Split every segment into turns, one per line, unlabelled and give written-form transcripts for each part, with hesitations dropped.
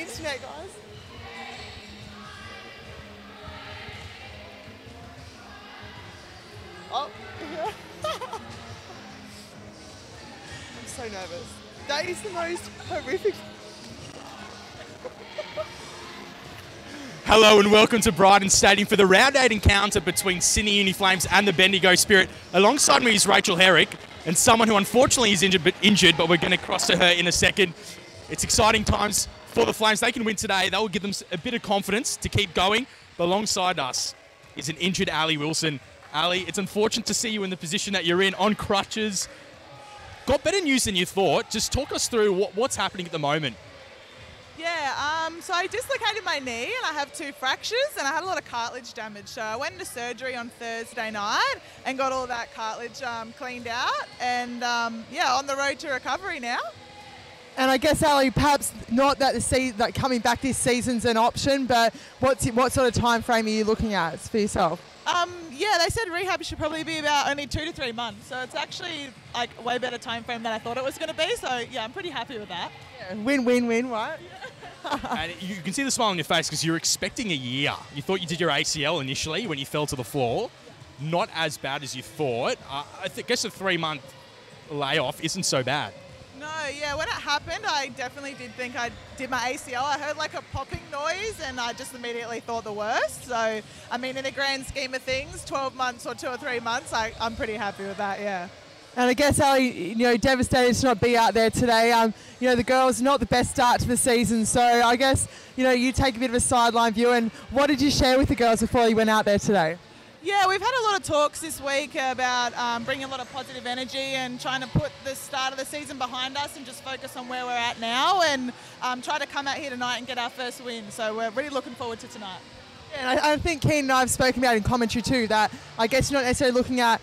internet, guys. Oh. I'm so nervous. That is the most horrific.
Hello and welcome to Brighton Stadium for the round 8 encounter between Sydney Uni Flames and the Bendigo Spirit. Alongside me is Rachel Herrick and someone who unfortunately is injured, but we're going to cross to her in a second. It's exciting times for the Flames. They can win today. That will give them a bit of confidence to keep going. But alongside us is an injured Ali Wilson. Ali, it's unfortunate to see you in the position that you're in, on crutches. Got better news than you thought. Just talk us through what's happening at the moment.
Yeah, so I dislocated my knee and I have 2 fractures and I had a lot of cartilage damage. So I went into surgery on Thursday night and got all that cartilage cleaned out and yeah, on the road to recovery now.
And I guess, Ali, perhaps not that that coming back this season's an option, but what sort of time frame are you looking at for yourself?
Yeah, they said rehab should probably be about only 2 to 3 months. So it's actually like a way better time frame than I thought it was going to be. So yeah, I'm pretty happy with that.
Yeah, win-win-win, right?
And you can see the smile on your face because you're expecting a year. You thought you did your ACL initially when you fell to the floor. Not as bad as you thought. I guess a 3-month layoff isn't so bad.
No, yeah, when it happened, I definitely did think I did my ACL. I heard like a popping noise and I just immediately thought the worst. So, I mean, in the grand scheme of things, 12 months or 2 or 3 months, I'm pretty happy with that, yeah.
And I guess, Ali, devastated to not be out there today. The girls, not the best start to the season. So I guess, you take a bit of a sideline view. And what did you share with the girls before you went out there today?
Yeah, we've had a lot of talks this week about bringing a lot of positive energy and trying to put the start of the season behind us and just focus on where we're at now and try to come out here tonight and get our first win. So we're really looking forward to tonight.
Yeah, and I think Keyan and I have spoken about in commentary too that I guess you're not necessarily looking at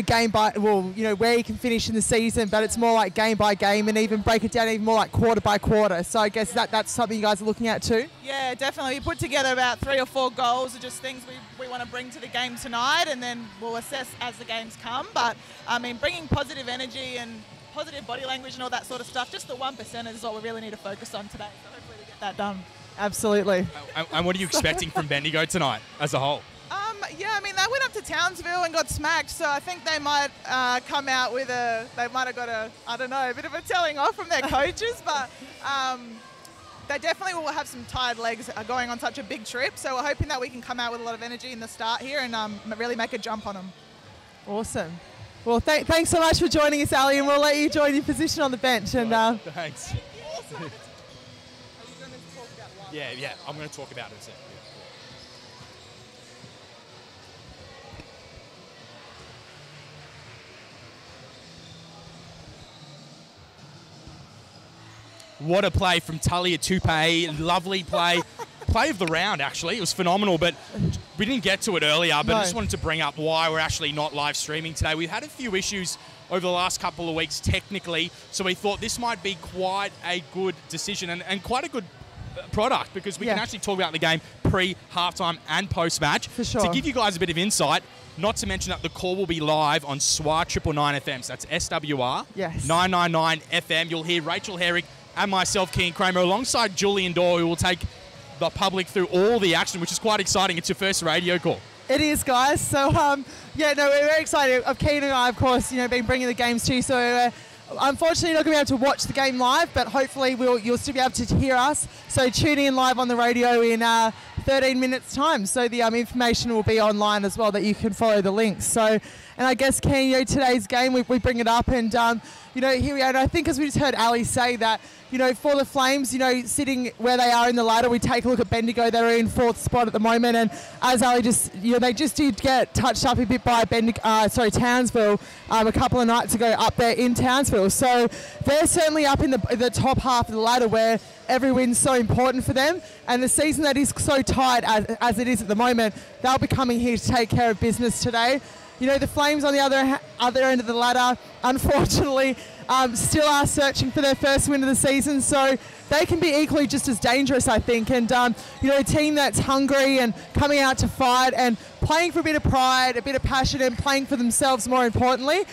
game by where you can finish in the season, but it's more like game by game and even break it down even more like quarter by quarter. So I guess that's something you guys are looking at too.
Yeah, definitely. We put together about 3 or 4 goals of just things we want to bring to the game tonight, and then we'll assess as the games come. But I mean, bringing positive energy and positive body language and all that sort of stuff, just the 1% is what we really need to focus on today. So hopefully we get that done.
Absolutely.
And what are you expecting from Bendigo tonight as a whole?
Yeah, I mean, they went up to Townsville and got smacked, so I think they might come out with they might have got a bit of a telling off from their coaches, but they definitely will have some tired legs going on such a big trip, so we're hoping that we can come out with a lot of energy in the start here and really make a jump on them.
Awesome. Well, thanks so much for joining us, Ali, and we'll let you join your position on the bench. And
thanks. Yeah, I'm going to talk about it in a second. What a play from Talia Tupe. Lovely play. Play of the round, actually. It was phenomenal, but we didn't get to it earlier, but I just wanted to bring up why we're actually not live streaming today. We've had a few issues over the last couple of weeks technically, so we thought this might be quite a good decision and quite a good product because we can actually talk about the game pre, halftime and post-match.
For sure.
To give you guys a bit of insight, not to mention that the call will be live on SWR 999 FM. So that's SWR 999 FM. You'll hear Rachel Herrick and myself, Keyan Kramer, alongside Julian Dorr, who will take the public through all the action, which is quite exciting. It's your first radio call.
It is, guys. So, we're very excited. Keyan and I, of course, been bringing the games to you. So, unfortunately, not going to be able to watch the game live, but hopefully you'll still be able to hear us. So, tune in live on the radio in 13 minutes' time. So, the information will be online as well that you can follow the links. So, and I guess, Keyan, today's game, we bring it up and, here we are. And I think as we just heard Ali say that, for the Flames, sitting where they are in the ladder, we take a look at Bendigo. They're in 4th spot at the moment. And as Ali they just did get touched up a bit by Townsville a couple of nights ago up there in Townsville. So they're certainly up in the top half of the ladder where every win's so important for them. And the season that is so tight as it is at the moment, they'll be coming here to take care of business today. The Flames on the other end of the ladder, unfortunately, still are searching for their first win of the season, so they can be equally just as dangerous, I think. And, a team that's hungry and coming out to fight and playing for a bit of pride, a bit of passion and playing for themselves more importantly,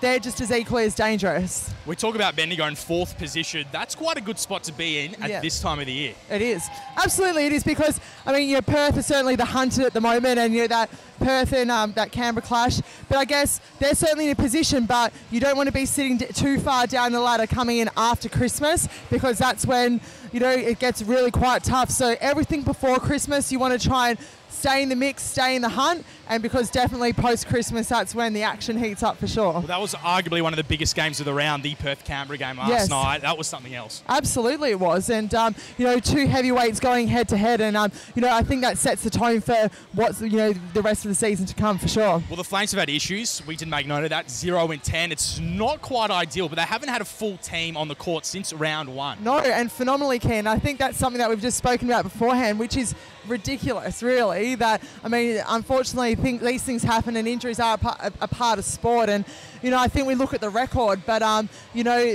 they're just as equally as dangerous.
We talk about Bendigo in 4th position. That's quite a good spot to be in at this time of the year.
It is. Absolutely it is, because, I mean, Perth are certainly the hunted at the moment, and that Perth and that Canberra clash. But I guess they're certainly in a position, but you don't want to be sitting too far down the ladder coming in after Christmas, because that's when, it gets really quite tough. So everything before Christmas, you want to try and stay in the mix, stay in the hunt, and because definitely post-Christmas, that's when the action heats up for sure.
Well, that was arguably one of the biggest games of the round, the Perth-Canberra game last night. That was something else.
Absolutely it was. And, 2 heavyweights going head-to-head, and, I think that sets the tone for what's, the rest of the season to come for sure.
Well, the Flames have had issues. We did make note of that. 0-10. It's not quite ideal, but they haven't had a full team on the court since round 1.
No, and phenomenally, Keyan. I think that's something that we've just spoken about beforehand, which is ridiculous, really. That, unfortunately, I think these things happen, and injuries are a part of sport. And, I think we look at the record, but,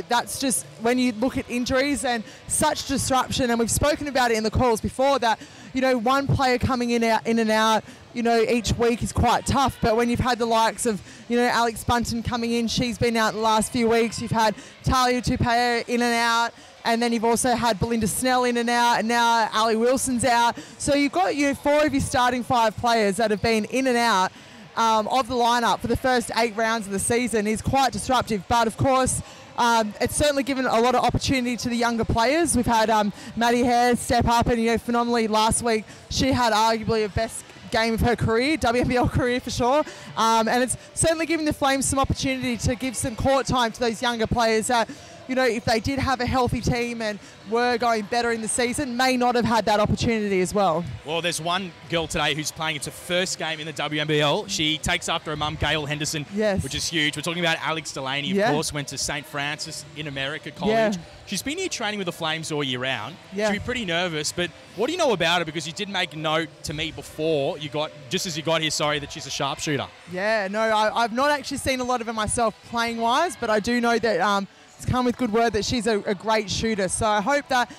that's just when you look at injuries and such disruption, and we've spoken about it in the calls before, that, one player coming in and out, each week is quite tough. But when you've had the likes of, Alex Bunton coming in, she's been out the last few weeks. You've had Talia Tupea in and out. And then you've also had Belinda Snell in and out, and now Ali Wilson's out. So you've got 4 of your starting 5 players that have been in and out of the lineup for the first 8 rounds of the season is quite disruptive. But of course, it's certainly given a lot of opportunity to the younger players. We've had Maddie Hare step up, and phenomenally last week she had arguably the best game of her career, WNBL career for sure. And it's certainly giving the Flames some opportunity to give some court time to those younger players that, if they did have a healthy team and were going better in the season, may not have had that opportunity as well.
Well, there's one girl today who's playing. It's her first game in the WNBL. She takes after her mum, Gail Henderson, which is huge. We're talking about Alex Delaney, of course, went to St. Francis in America College. She's been here training with the Flames all year round. She'll be pretty nervous, but what do you know about her? Because you did make a note to me before you got, just as you got here, that she's a sharpshooter. Yeah, no, I've not actually seen a lot of her myself playing-wise, but I do know that it's come with good word that she's a great shooter. So I hope that,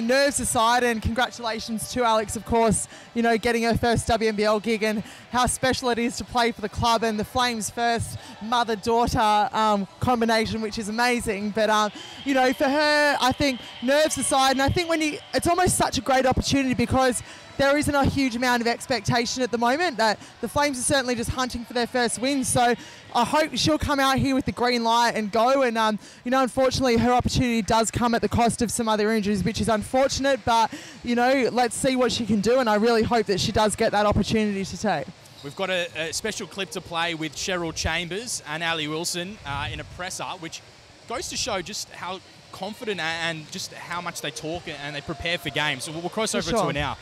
nerves aside, and congratulations to Alex, of course, getting her first WNBL gig, and how special it is to play for the club and the Flames' first mother-daughter combination, which is amazing. But, for her, I think nerves aside, and I think it's almost such a great opportunity, because there isn't a huge amount of expectation at the moment. That the Flames are certainly just hunting for their first win. So I hope she'll come out here with the green light and go. And, unfortunately, her opportunity does come at the cost of some other injuries, which is unfortunate. But, let's see what she can do. And I really hope that she does get that opportunity to take. We've got a special clip to play with Cheryl Chambers and Ali Wilson in a presser, which goes to show just how confident and just how much they talk and they prepare for games. So we'll cross over to it now.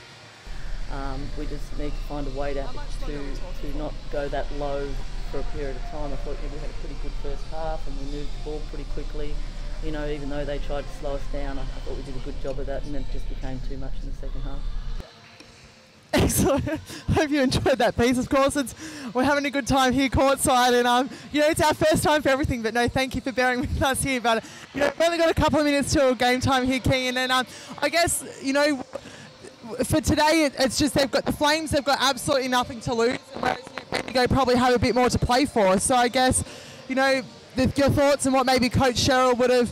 We just need to find a way to not go that low for a period of time. I thought we had a pretty good first half, and we moved the ball pretty quickly. Even though they tried to slow us down, I thought we did a good job of that, and then it just became too much in the second half. Excellent. Hope you enjoyed that piece. Of course, we're having a good time here courtside, and it's our first time for everything. But no, thank you for bearing with us here. But we've only got a couple of minutes till game time here, Keyan, and I guess for today, it's just the Flames. They've got absolutely nothing to lose, whereas Bendigo probably have a bit more to play for. So I guess your thoughts on what maybe Coach Cheryl would have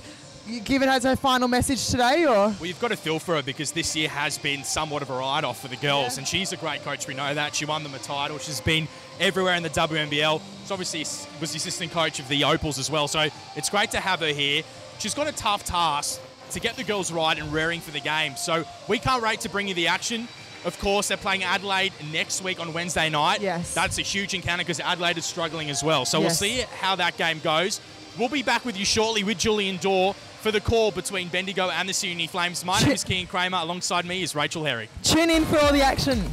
given as her final message today, or?
Well, you've got to feel for her, because this year has been somewhat of a write-off for the girls, and she's a great coach. We know that. She won them a title. She's been everywhere in the WNBL. She obviously was the assistant coach of the Opals as well, so it's great to have her here. She's got a tough task to get the girls right and raring for the game. So we can't wait to bring you the action. Of course, they're playing Adelaide next week on Wednesday night.
Yes. That's
a huge encounter, because Adelaide is struggling as well. So we'll see how that game goes. We'll be back with you shortly with Julian Dorr for the call between Bendigo and the Sydney Flames. My name is Keyan Kramer. Alongside me is Rachel Herrick.
Tune in for all the action.